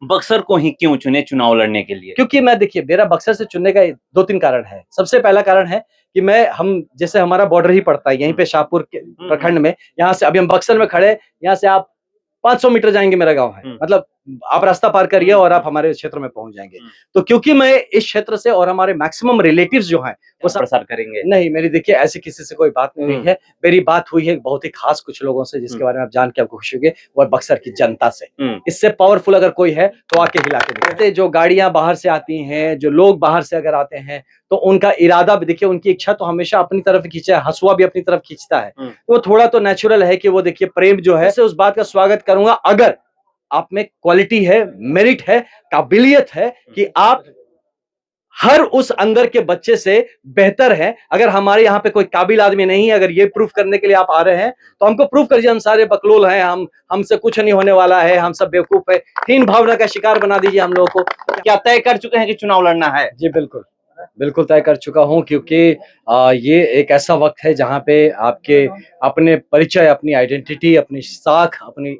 बक्सर को ही क्यों चुने चुनाव लड़ने के लिए? क्योंकि मैं देखिए मेरा बक्सर से चुनने का 2-3 कारण है। सबसे पहला कारण है कि हम जैसे हमारा बॉर्डर ही पड़ता है यहीं पे शाहपुर के प्रखंड में, यहाँ से अभी हम बक्सर में खड़े हैं, यहाँ से आप 500 मीटर जाएँगे मेरा गाँव है। मतलब आप रास्ता पार करिए और आप हमारे क्षेत्र में पहुँच जाएँगे। तो क्योंकि मैं इस क्षेत्र से और हमारे मैक्सिमम रिलेटिव्स जो हैं वो सब प्रसार करेंगे? नहीं, मेरी देखिए ऐसी किसी से कोई बात नहीं हुई है। मेरी बात हुई है बहुत ही खास कुछ लोगों से जिसके बारे में आप जान के आपको खुशी होगी, वो है बक्सर की जनता से। इससे पावरफुल अगर कोई है तो आके हिला के दिखाए। जो गाड़ियाँ बाहर से आती हैं, जो लोग बाहर से अगर आते हैं, तो उनका इरादा भी देखिए, उनकी इच्छा तो हमेशा अपनी तरफ खींचे, हँसुआ भी अपनी तरफ खींचता है। तो थोड़ा तो नेचुरल है कि वो देखिए प्रेम जो है, उस बात का स्वागत करूँगा अगर आप में क्वालिटी है, मेरिट है, काबिलियत है कि आप हर उस अंदर के बच्चे से बेहतर है। अगर हमारे यहाँ पे कोई काबिल आदमी नहीं है, अगर ये प्रूफ करने के लिए आप आ रहे हैं, तो हमको प्रूफ करिए हम सारे बकलोल हैं, हमसे कुछ नहीं होने वाला है, हम सब बेवकूफ है। हीन भावना का शिकार बना दीजिए हम लोगों को। क्या तय कर चुके हैं कि चुनाव लड़ना है? जी बिल्कुल, बिल्कुल तय कर चुका हूँ क्योंकि ये एक ऐसा वक्त है जहाँ पे आपके अपने परिचय, अपनी आइडेंटिटी, अपनी साख, अपनी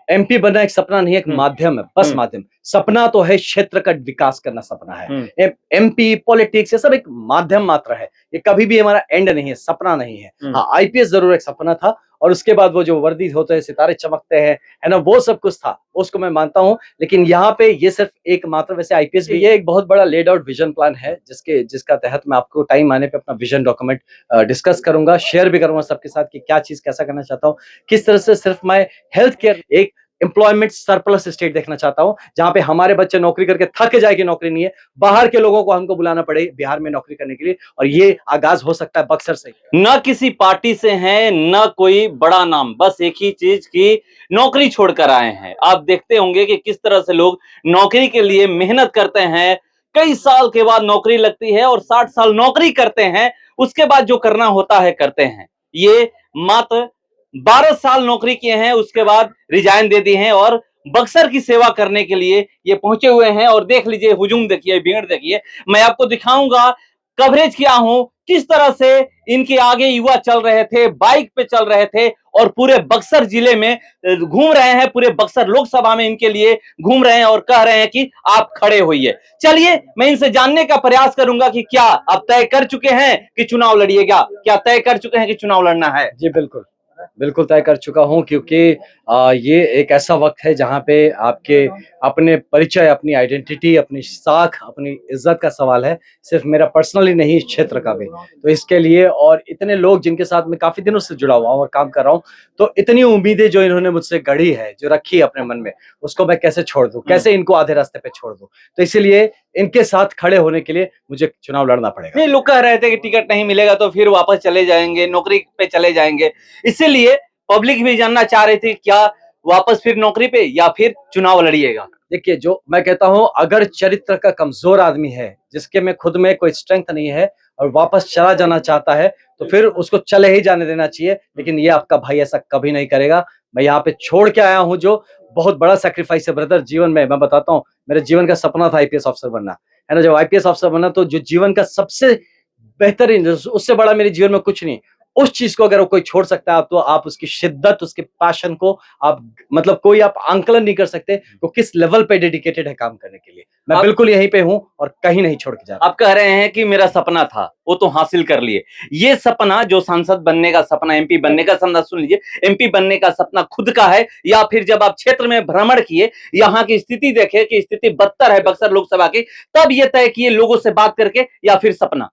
एमपी बनना एक सपना नहीं है, एक माध्यम है, बस माध्यम। सपना तो है क्षेत्र का विकास करना सपना है। एमपी पॉलिटिक्स ये सब एक माध्यम मात्र है, ये कभी भी हमारा एंड नहीं है, सपना नहीं है। हाँ, आईपीएस जरूर एक सपना था और उसके बाद वो जो वर्दी होते हैं, सितारे चमकते हैं, है ना, वो सब कुछ था, उसको मैं मानता हूँ। लेकिन यहाँ पे ये सिर्फ एक मात्र, वैसे आईपीएस भी ये एक बहुत बड़ा लेड आउट विजन प्लान है जिसका तहत मैं आपको टाइम आने पे अपना विजन डॉक्यूमेंट डिस्कस करूंगा, शेयर भी करूंगा सबके साथ कि क्या चीज कैसा करना चाहता हूँ, किस तरह से सिर्फ मैं हेल्थ केयर एक एम्प्लॉयमेंट सरप्लस स्टेट देखना चाहता हूं, जहां पे हमारे बच्चे नौकरी करके थक जाए कि नौकरी नहीं है, बाहर के लोगों को हमको बुलाना पड़े बिहार में नौकरी करने के लिए। और ये आगाज हो सकता है बक्सर से। न किसी पार्टी से हैं, न कोई बड़ा नाम, बस एक ही चीज की नौकरी छोड़कर आए हैं। आप देखते होंगे कि किस तरह से लोग नौकरी के लिए मेहनत करते हैं, कई साल के बाद नौकरी लगती है और 60 साल नौकरी करते हैं, उसके बाद जो करना होता है करते हैं। ये मात्र 12 साल नौकरी किए हैं, उसके बाद रिजाइन दे दी हैं और बक्सर की सेवा करने के लिए ये पहुंचे हुए हैं। और देख लीजिए, हुजूम देखिए, भीड़ देखिए। मैं आपको दिखाऊंगा, कवरेज किया हूं किस तरह से इनके आगे युवा चल रहे थे, बाइक पे चल रहे थे और पूरे बक्सर जिले में घूम रहे हैं, पूरे बक्सर लोकसभा में इनके लिए घूम रहे हैं और कह रहे हैं कि आप खड़े होइए। चलिए, मैं इनसे जानने का प्रयास करूंगा कि क्या आप तय कर चुके हैं कि चुनाव लड़िएगा, क्या तय कर चुके हैं कि चुनाव लड़ना है? जी बिल्कुल, बिल्कुल तय कर चुका हूँ क्योंकि ये एक ऐसा वक्त है जहाँ पे आपके अपने परिचय, अपनी आइडेंटिटी, अपनी साख, अपनी इज्जत का सवाल है, सिर्फ मेरा पर्सनली नहीं, इस क्षेत्र का भी। तो इसके लिए और इतने लोग जिनके साथ मैं काफी दिनों से जुड़ा हुआ हूँ और काम कर रहा हूँ, तो इतनी उम्मीदें जो इन्होंने मुझसे गढ़ी है, जो रखी है अपने मन में, उसको मैं कैसे छोड़ दूं, कैसे इनको आधे रास्ते पे छोड़ दूं। तो इसीलिए इनके साथ खड़े होने के लिए मुझे चुनाव लड़ना पड़ेगा। नहीं, लोग कह रहे थे कि टिकट नहीं मिलेगा तो फिर वापस चले जाएंगे, नौकरी पे चले जाएंगे। इसीलिए पब्लिक भी जानना चाह रही थी, क्या वापस फिर नौकरी पे या फिर चुनाव लड़िएगा? देखिए, जो मैं कहता हूं, अगर चरित्र का कमजोर आदमी है, जिसके में खुद में कोई स्ट्रेंथ नहीं है और वापस चला जाना चाहता है, तो फिर उसको चले ही जाने देना चाहिए। लेकिन ये आपका भाई ऐसा कभी नहीं करेगा। मैं यहाँ पे छोड़ के आया हूँ जो बहुत बड़ा सैक्रिफाइस है ब्रदर जीवन में। मैं बताता हूँ, मेरे जीवन का सपना था आईपीएस ऑफिसर बनना, है ना। जब आईपीएस ऑफिसर बना तो जो जीवन का सबसे बेहतरीन, उससे बड़ा मेरे जीवन में कुछ नहीं, उस चीज को अगर वो कोई छोड़ सकता है, तो आप उसकी शिद्दत, उसके पैशन को आप मतलब कोई आप आंकलन नहीं कर सकते वो किस लेवल पे डेडिकेटेड है काम करने के लिए। मैं बिल्कुल यहीं पे हूं और कहीं नहीं छोड़ के जा रहा। आप कह रहे हैं कि मेरा सपना था वो तो हासिल कर लिए। ये सपना, जो सांसद बनने का सपना, एमपी बनने का सपना, सुन लीजिए, एमपी बनने का सपना खुद का है या फिर जब आप क्षेत्र में भ्रमण किए, यहाँ की स्थिति देखे कि स्थिति बदतर है बक्सर लोकसभा की, तब ये तय किए लोगों से बात करके, या फिर सपना?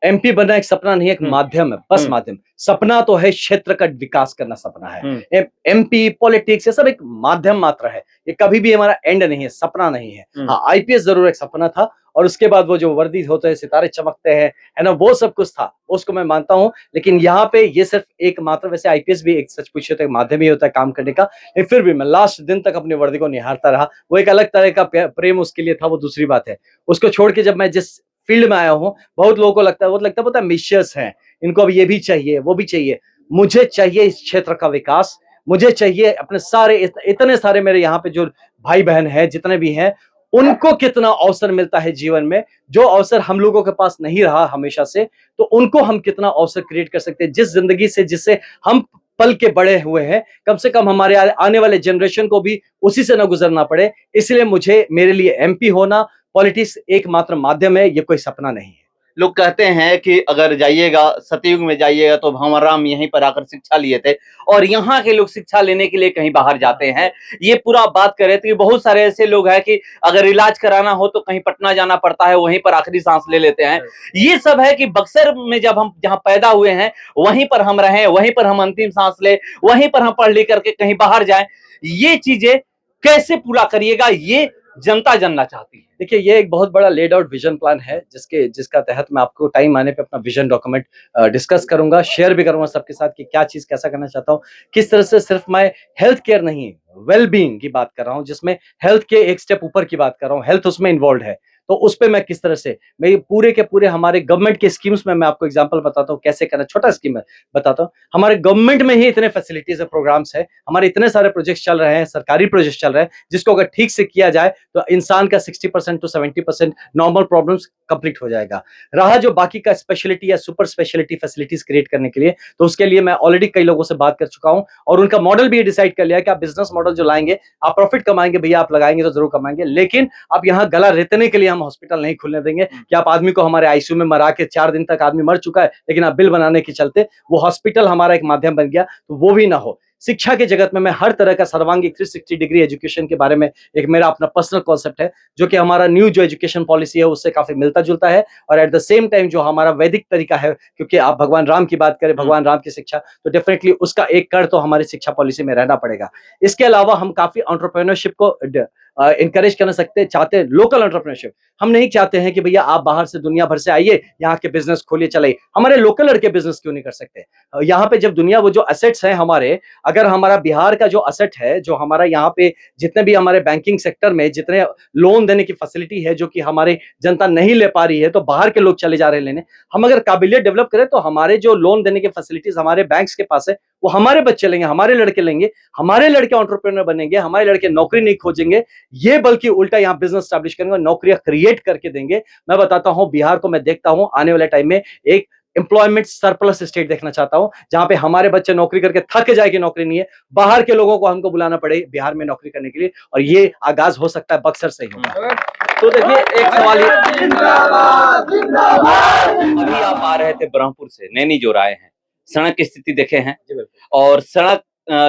एमपी बनना एक सपना नहीं है, एक माध्यम है, बस माध्यम। सपना तो है क्षेत्र का विकास करना सपना है। एमपी पॉलिटिक्स ये सब एक माध्यम मात्र है, ये कभी भी हमारा एंड नहीं है, सपना नहीं है। हाँ, आईपीएस जरूर एक सपना था और उसके बाद वो जो वर्दी होते हैं, सितारे चमकते हैं, है ना, वो सब कुछ था, उसको मैं मानता हूँ। लेकिन यहाँ पे ये सिर्फ एक मात्र, वैसे आईपीएस भी एक सच पूछे तो एक माध्यम ही होता है काम करने का। लेकिन फिर भी मैं लास्ट दिन तक अपनी वर्दी को निहारता रहा। वो एक अलग तरह का प्रेम उसके लिए था, वो दूसरी बात है। उसको छोड़ के जब मैं जिस फील्ड में आया हूँ, बहुत लोगों को लगता है पता है मिशियस हैं, इनको अब ये भी चाहिए, वो भी चाहिए। मुझे चाहिए इस क्षेत्र का विकास, मुझे चाहिए अपने सारे इतने सारे मेरे यहाँ पे जो भाई बहन है, जितने भी हैं, उनको कितना अवसर मिलता है जीवन में, जो अवसर हम लोगों के पास नहीं रहा हमेशा से, तो उनको हम कितना अवसर क्रिएट कर सकते हैं, जिस जिंदगी से जिससे हम पल के बड़े हुए हैं, कम से कम हमारे आने वाले जनरेशन को भी उसी से ना गुजरना पड़े। इसलिए मुझे, मेरे लिए एमपी होना, पॉलिटिक्स एकमात्र माध्यम है, ये कोई सपना नहीं है। लोग कहते हैं कि अगर जाइएगा, सतयुग में जाइएगा तो भंवर राम यहीं पर आकर शिक्षा लिए थे और यहाँ के लोग शिक्षा लेने के लिए कहीं बाहर जाते हैं। ये पूरा बात कर रहे थे कि बहुत सारे ऐसे लोग हैं कि अगर इलाज कराना हो तो कहीं पटना जाना पड़ता है, वहीं पर आखिरी सांस ले लेते हैं। ये सब है कि बक्सर में जब हम जहाँ पैदा हुए हैं वहीं पर हम रहें, वहीं पर हम अंतिम सांस ले, वहीं पर हम पढ़ लिख करके कहीं बाहर जाएं। ये चीजें कैसे पूरा करिएगा, ये जनता जानना चाहती है। देखिए, ये एक बहुत बड़ा लेड आउट विजन प्लान है, जिसका तहत मैं आपको टाइम आने पे अपना विजन डॉक्यूमेंट डिस्कस करूंगा, शेयर भी करूंगा सबके साथ कि क्या चीज कैसा करना चाहता हूँ, किस तरह से। सिर्फ मैं हेल्थ केयर नहीं, वेल बीइंग की बात कर रहा हूँ, जिसमें हेल्थ के एक स्टेप ऊपर की बात कर रहा हूँ, हेल्थ उसमें इन्वॉल्व है। तो उस पे मैं किस तरह से, मैं पूरे के पूरे हमारे गवर्नमेंट के स्कीम्स में मैं आपको एग्जांपल बताता हूँ कैसे करना। छोटा स्कीम है, बताता हूँ। हमारे गवर्नमेंट में ही इतने फैसिलिटीज है, प्रोग्राम्स है, हमारे इतने सारे प्रोजेक्ट्स चल रहे हैं, सरकारी प्रोजेक्ट्स चल रहे हैं, जिसको अगर ठीक से किया जाए तो इंसान का 60% टू 70% नॉर्मल प्रॉब्लम्स कंप्लीट हो जाएगा। रहा जो बाकी का स्पेशलिटी या सुपर स्पेशलिटी फैसिलिटीज क्रिएट करने के लिए, तो उसके लिए मैं ऑलरेडी कई लोगों से बात कर चुका हूं और उनका मॉडल भी ये डिसाइड कर लिया कि आप बिजनेस मॉडल जो लाएंगे, आप प्रॉफिट कमाएंगे भैया, आप लगाएंगे तो जरूर कमाएंगे, लेकिन आप यहाँ गला रेतने के लिए हम हॉस्पिटल नहीं खुलने देंगे कि आप आदमी को हमारे आईसीयू में मरा के 4 दिन तक आदमी मर चुका है, लेकिन आप बिल बनाने के चलते वो हॉस्पिटल हमारा एक माध्यम बन गया, तो वो भी ना हो। शिक्षा के जगत में मैं हर तरह का सर्वांगीण 360 डिग्री एजुकेशन के बारे में एक मेरा अपना पर्सनल कॉन्सेप्ट है, जो कि हमारा न्यू जो एजुकेशन पॉलिसी है उससे काफी मिलता जुलता है। और एट द सेम टाइम जो हमारा वैदिक तरीका है, क्योंकि आप भगवान राम की बात करें, भगवान राम की शिक्षा, तो डेफिनेटली उसका एक कड़ तो हमारी शिक्षा पॉलिसी में रहना पड़ेगा। इसके अलावा हम काफी एंटरप्रेन्योरशिप को इंकरेज करना चाहते हैं, लोकल एंटरप्रेन्योरशिप। हम नहीं चाहते हैं कि भैया आप बाहर से, दुनिया भर से आइए, यहाँ के बिजनेस खोलिए चलाइए। हमारे लोकल लड़के बिजनेस क्यों नहीं कर सकते? यहाँ पे जब दुनिया, वो जो असेट्स हैं हमारे, अगर हमारा बिहार का जो असेट है, जो हमारा यहाँ पे जितने भी हमारे बैंकिंग सेक्टर में जितने लोन देने की फैसिलिटी है, जो कि हमारी जनता नहीं ले पा रही है, तो बाहर के लोग चले जा रहे हैं लेने। हम अगर काबिलियत डेवलप करें तो हमारे जो लोन देने की फैसिलिटीज हमारे बैंक्स के पास है, वो हमारे बच्चे लेंगे, हमारे लड़के लेंगे, हमारे लड़के एंटरप्रेन्योर बनेंगे, हमारे लड़के नौकरी नहीं खोजेंगे, ये बल्कि उल्टा यहाँ बिजनेस स्टैब्लिश करेंगे और नौकरियां क्रिएट करके देंगे। मैं बताता हूँ, बिहार को मैं देखता हूँ आने वाले टाइम में एक एम्प्लॉयमेंट सरप्लस स्टेट देखना चाहता हूं, जहां पे हमारे बच्चे नौकरी करके थक जाए कि नौकरी नहीं है, बाहर के लोगों को हमको बुलाना पड़े बिहार में नौकरी करने के लिए, और ये आगाज हो सकता है बक्सर से ही होगा। तो देखिए, एक सवाल ये, अभी आप आ रहे थे ब्रह्मपुर से, नैनी जोर आए हैं, सड़क की स्थिति देखे हैं, और सड़क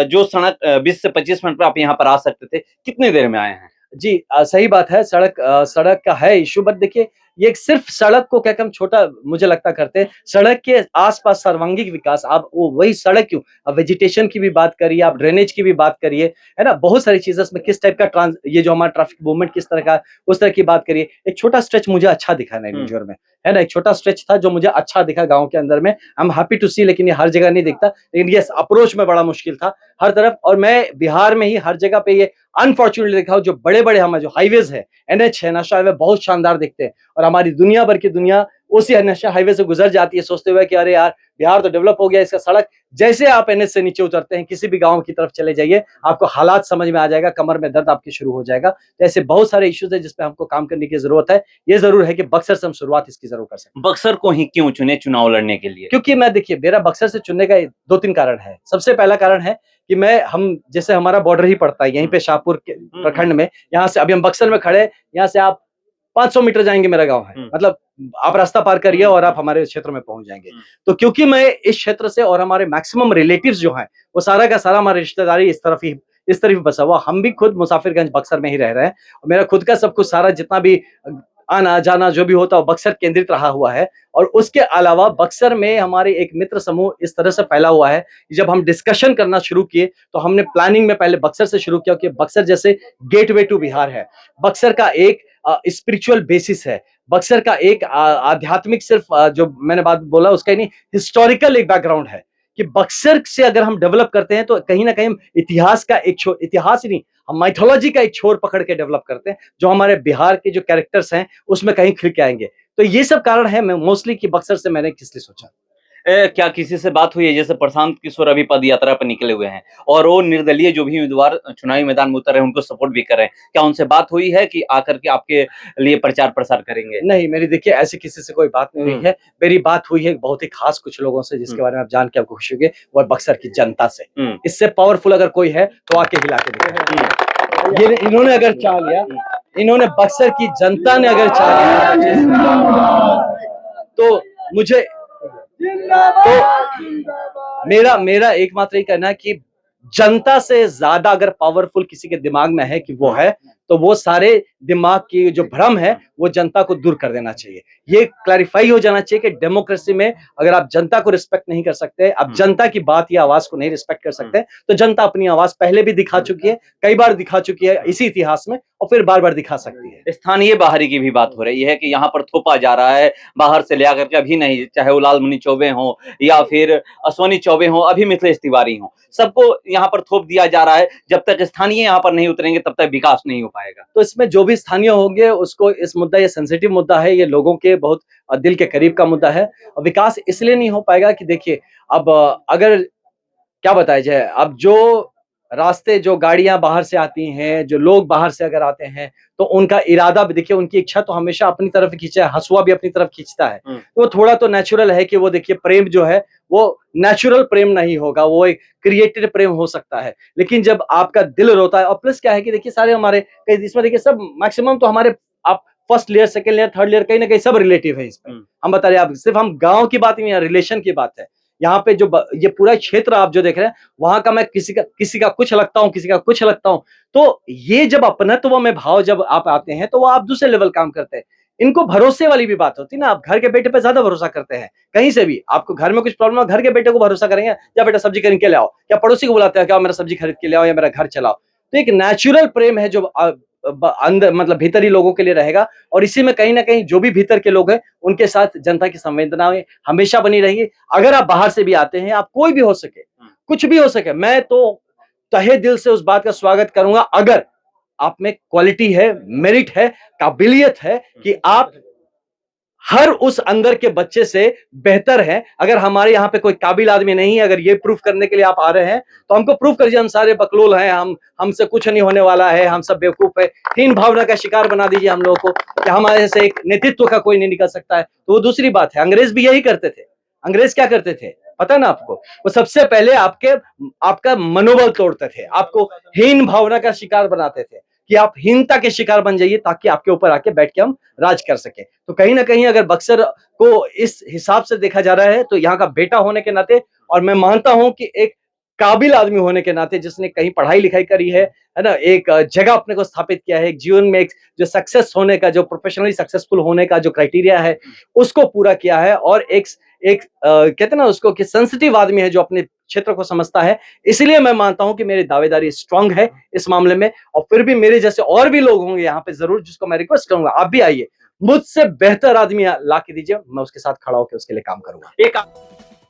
जो सड़क 20 से 25 मिनट पर आप यहाँ पर आ सकते थे, कितने देर में आए हैं? जी, सही बात है, सड़क का है इशू, बट देखिए, ये सिर्फ सड़क को क्या हम छोटा मुझे लगता करते हैं, सड़क के आसपास सर्वांगीण विकास, आप वो वही सड़क क्यों, आप वेजिटेशन की भी बात करिए, आप ड्रेनेज की भी बात करिए, है ना, बहुत सारी चीजें इसमें, किस टाइप का ये जो हमारा ट्रैफिक मूवमेंट किस तरह का, उस तरह की बात करिए। एक छोटा स्ट्रेच मुझे अच्छा दिखा नैनीजोर में, है ना, एक छोटा स्ट्रेच था जो मुझे अच्छा दिखा गाँव के अंदर में। आई एम हैप्पी टू सी, लेकिन ये हर जगह नहीं दिखता, लेकिन ये अप्रोच में बड़ा मुश्किल था हर तरफ। और मैं बिहार में ही हर जगह पे ये अनफॉर्चुनेटली देखा हूं, जो बड़े बड़े हमारे जो हाईवेज है, एनएच है, नेशनल हाईवे, बहुत शानदार दिखते हैं, और हमारी दुनिया भर की दुनिया उसी नेशनल हाईवे से गुजर जाती है, सोचते हुए कि अरे यार बिहार तो डेवलप हो गया, इसका सड़क। जैसे आप एनएच से नीचे उतरते हैं, किसी भी गांव की तरफ चले जाइए, आपको हालात समझ में आ जाएगा, कमर में दर्द आपकी शुरू हो जाएगा। तो ऐसे बहुत सारे इश्यूज है जिसपे हमको काम करने की जरूरत है। ये जरूर है कि बक्सर से हम शुरुआत इसकी जरूर कर सकते हैं। बक्सर को ही क्यों चुने चुनाव लड़ने के लिए? क्योंकि मैं, देखिए, मेरा बक्सर से चुनने का 2-3 कारण है। सबसे पहला कारण है कि हम जैसे हमारा बॉर्डर ही पड़ता है यहीं पे शाहपुर के प्रखंड में, यहाँ से अभी हम बक्सर में खड़े, यहाँ से आप 500 मीटर जाएंगे मेरा गांव है, मतलब आप रास्ता पार करिए और आप हमारे क्षेत्र में पहुंच जाएंगे। तो क्योंकि मैं इस क्षेत्र से, और हमारे मैक्सिमम रिलेटिव्स जो हैं वो सारा का सारा हमारी रिश्तेदारी इस तरफ ही बसा हुआ, हम भी खुद मुसाफिरगंज बक्सर में ही रह रहे हैं, और मेरा खुद का सब कुछ सारा जितना भी आना जाना जो भी होता है बक्सर केंद्रित रहा हुआ है। और उसके अलावा बक्सर में हमारे एक मित्र समूह इस तरह से फैला हुआ है, जब हम डिस्कशन करना शुरू किए तो हमने प्लानिंग में पहले बक्सर से शुरू किया, कि बक्सर जैसे गेटवे टू बिहार है, बक्सर का एक स्पिरिचुअल बेसिस है, बक्सर का एक आध्यात्मिक, सिर्फ जो मैंने बात बोला उसका ही नहीं, हिस्टोरिकल एक बैकग्राउंड है, कि बक्सर से अगर हम डेवलप करते हैं तो कहीं ना कहीं इतिहास का एक छोर, इतिहास ही नहीं, हम माइथोलॉजी का एक छोर पकड़ के डेवलप करते हैं, जो हमारे बिहार के जो कैरेक्टर्स हैं उसमें कहीं खिल के आएंगे। तो ये सब कारण है मैं मोस्टली कि बक्सर से मैंने किस लिए सोचा। क्या किसी से बात हुई है? जैसे प्रशांत किशोर अभी पद यात्रा पर निकले हुए हैं और वो निर्दलीय जो भी उम्मीदवार चुनावी मैदान में उतर रहे हैं, उनको सपोर्ट भी कर रहे हैं। क्या उनसे बात हुई है कि आकर के आपके लिए प्रचार-प्रसार करेंगे? नहीं, मेरी देखिए ऐसे किसी से कोई बात नहीं हुई है। मेरी बात हुई है बहुत ही खास कुछ लोगों से जिसके बारे में आप जान के आपको खुशी होगी, वो है बक्सर की जनता से। इससे पावरफुल अगर कोई है तो आके हिला के दिखाए। ये इन्होंने अगर चाह लिया, इन्होंने बक्सर की जनता ने अगर चाह लिया तो मुझे तो मेरा एकमात्र ये कहना है कि जनता से ज्यादा अगर पावरफुल किसी के दिमाग में है कि वो है, तो वो सारे दिमाग की जो भ्रम है वो जनता को दूर कर देना चाहिए। ये क्लैरिफाई हो जाना चाहिए कि डेमोक्रेसी में अगर आप जनता को रिस्पेक्ट नहीं कर सकते, आप जनता की बात या आवाज को नहीं रिस्पेक्ट कर सकते, तो जनता अपनी आवाज पहले भी दिखा चुकी है, कई बार दिखा चुकी है इसी इतिहास में, और फिर बार-बार दिखा सकती है। स्थानीय बाहरी की भी बात हो रही है कि यहाँ पर थोपा जा रहा है, बाहर से ले आकर के अभी नहीं, चाहे वो लालमुनि चौबे हों या फिर अश्वनी चौबे हों, अभी मिथिलेश तिवारी हों, सबको यहाँ पर थोप दिया जा रहा है। जब तक स्थानीय यहाँ पर नहीं उतरेंगे तब तक विकास नहीं हो पाएगा। तो इसमें जो भी स्थानीय होंगे उसको इस मुद्दा, ये सेंसिटिव मुद्दा है, ये लोगों के बहुत दिल के करीब का मुद्दा है। और विकास इसलिए नहीं हो पाएगा कि देखिए अब अगर क्या बताया जाए, अब जो रास्ते, जो गाड़ियां बाहर से आती हैं, जो लोग बाहर से अगर आते हैं, तो उनका इरादा भी देखिए, उनकी इच्छा तो हमेशा अपनी तरफ खींचा है, हसुआ भी अपनी तरफ खींचता है। तो थोड़ा तो नेचुरल है कि वो देखिए प्रेम जो है वो नेचुरल प्रेम नहीं होगा, वो एक क्रिएटेड प्रेम हो सकता है। लेकिन जब आपका दिल रोता है, और प्लस क्या है कि देखिए सारे हमारे इसमें देखिए सब मैक्सिमम तो हमारे आप first layer, second layer, third layer, कहीं ना कहीं सब रिलेटिव है इसमें। हम बता रहे हैं, आप सिर्फ हम गांव की बात नहीं है, रिलेशन की बात है। यहाँ पे जो ये पूरा क्षेत्र आप जो देख रहे हैं, वहां का मैं किसी का कुछ लगता हूँ, किसी का कुछ लगता हूँ। तो ये जब अपनत्व में भाव जब आप आते हैं, तो वो आप दूसरे लेवल काम करते हैं। इनको भरोसे वाली भी बात होती है ना, आप घर के बेटे पे ज्यादा भरोसा करते हैं। कहीं से भी आपको घर में कुछ प्रॉब्लम है, घर के बेटे को भरोसा करेंगे, या बेटा सब्जी खरीद के ले आओ, या पड़ोसी को बुलाते हैं क्या मेरा सब्जी खरीद के ले आओ या मेरा घर चलाओ। तो एक नेचुरल प्रेम है जो अंदर मतलब भीतरी लोगों के लिए रहेगा, और इसी में कहीं ना कहीं जो भी भीतर के लोग हैं उनके साथ जनता की संवेदनाएं हमेशा बनी रहेगी। अगर आप बाहर से भी आते हैं, आप कोई भी हो सके, कुछ भी हो सके, मैं तो तहे दिल से उस बात का स्वागत करूंगा अगर आप में क्वालिटी है, मेरिट है, काबिलियत है कि आप हर उस अंदर के बच्चे से बेहतर है। अगर हमारे यहाँ पे कोई काबिल आदमी नहीं है, अगर ये प्रूफ करने के लिए आप आ रहे हैं, तो हमको प्रूफ करिए हम सारे बकलोल हैं, हमसे कुछ नहीं होने वाला है, हम सब बेवकूफ है। हीन भावना का शिकार बना दीजिए हम लोगों को कि हमारे से एक नेतृत्व का कोई नहीं निकल सकता है। तो वो दूसरी बात है। अंग्रेज भी यही करते थे। अंग्रेज क्या करते थे पता ना आपको? वो सबसे पहले आपका मनोबल तोड़ते थे, आपको हीन भावना का शिकार बनाते थे कि आप हीनता के शिकार बन जाइए, ताकि आपके ऊपर आके बैठ के हम राज कर सके। तो कहीं ना कहीं अगर बक्सर को इस हिसाब से देखा जा रहा है, तो यहाँ का बेटा होने के नाते, और मैं मानता हूं कि एक काबिल आदमी होने के नाते, जिसने कहीं पढ़ाई लिखाई करी है ना, एक जगह अपने को स्थापित किया है, एक जीवन में एक जो सक्सेस होने का, जो प्रोफेशनली सक्सेसफुल होने का जो क्राइटेरिया है, उसको पूरा किया है। और एक कहते हैं ना उसको कि सेंसिटिव आदमी है, जो अपने क्षेत्र को समझता है। इसलिए मैं मानता हूं कि मेरी दावेदारी स्ट्रांग है इस मामले में। और फिर भी मेरे जैसे और भी लोग होंगे यहाँ पे जरूर, जिसको मैं रिक्वेस्ट करूंगा आप भी आइए, मुझसे बेहतर आदमी ला के दीजिए, मैं उसके साथ खड़ा होकर उसके लिए काम करूंगा। एक